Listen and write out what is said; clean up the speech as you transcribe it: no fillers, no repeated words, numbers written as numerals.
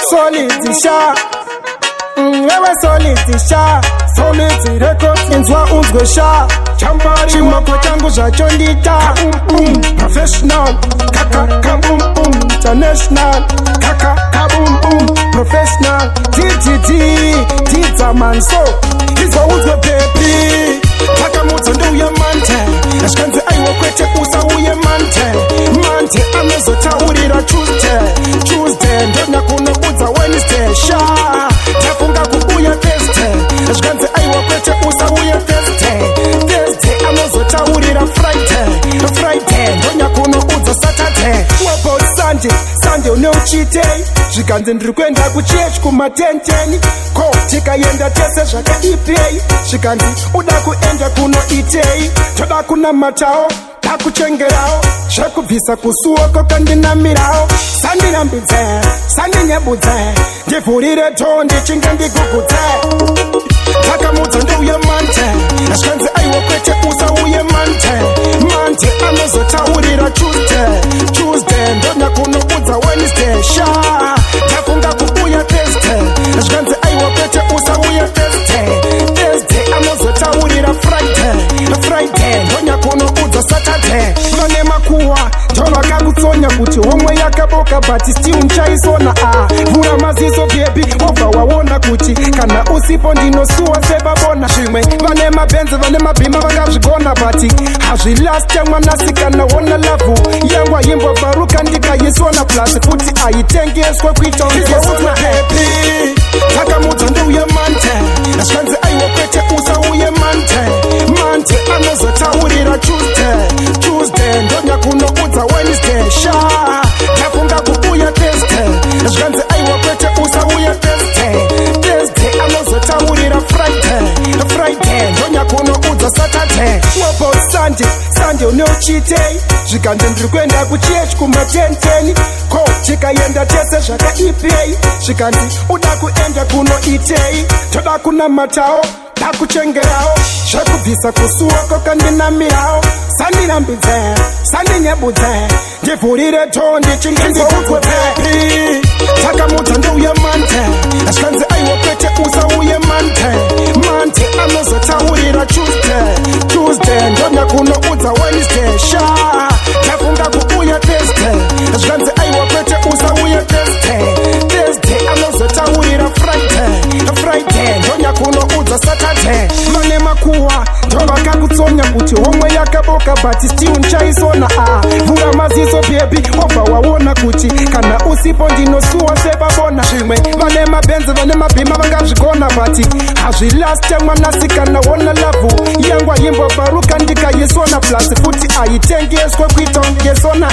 Solidisha, wewe solidisha, solid record inzwa uzgosha. Chimoko changu zvacho ndita professional, kaka kabum international, kaka kabum professional. Dhidza man so izwa uzwe baby, kaka mutso Ndouya mante ashkanze aiwa kwete usa uye mante amezotaurira Tuesday ndona kunoudza Wednesday sha tafunga kubuya Thursday ashkanze aiwa kwete usa uye Thursday amezotaurira Friday ndona kunoudza Saturday. What about Sunday unochitei zvikanzi ndiri kuenda kuchechi kumatenteni ko tikaenda tese zvakaipei zvikanzi uda kuenda kunoitei toda kunamatawo takuchengerawo zvekubvisa kusuoko kandinamirawo sandinyebudze ndivhurire dhoo ndichinge ndigugudze takamudza Ndouya mante ashkanzi aiwa kwete usa uye mante anozotaurira Tuesday ndona kunoudza Wednesday sha tafunga kubuya Thursday ashkanzi aiwa kwete usa uye Thursday anozotaurira Friday ndona kunoudza Saturday. Vane makuwa ndovakakutsonya kuti homwe yakaboka but still muchaisona vhura maziso bebi wobva waona kuti kana usipo ndinosuwa sebabona zvimwe. Vane mabhenzi vane mabhima vakazvigona but hazvilaste mwanasikana wona lavhu yangwa yimbobvaruka ndikaisona plus kuti aitengeswe kuitaongesona bebi. takamudza Ndouya mante ashkanzi aiwa kwete usa uye mante anozotaurira Tuesday ndona kunoudza Wednesday sha tafunga kubuya Thursday ashkanzi aiwa kwete usa uye Thursday anozotaurira Friday ndona kunoudza Saturday. What about Sunday unochitei zvikanzi ndiri kuenda kuchechi kumatenteni ko tikaenda tese zvakaipei zvikanzi uda kuenda kunoitei toda kunamatawo takuchengerawo zvekubvisa kusuoko kandinamirawo sandinyebudze ndivhurire dhoo ndichinge ndigugudze takamudza Ndouya mante ashkanzi aiwa kwete usa uye mante anozotaurira Tuesday ndona kunoudza Wednesday sha tafunga kubuya Thursday ashkanzi aiwa kwete usa uye Thursday anozotaurira Friday ndona kunoudza Saturday. Vane makuwa ndovakakutsonya kuti homwe yakaboka but still muchaisona vhura maziso bebi wobva waona kuti kana usipo ndinosuwa sebabona zvimwe. Vane mabhenzi vane mabhima vakazvigona but hazvilaste mwanasikana wona lavhu yangwa yimbobvaruka ndikaisona plus kuti aitengeswe kuitaongesona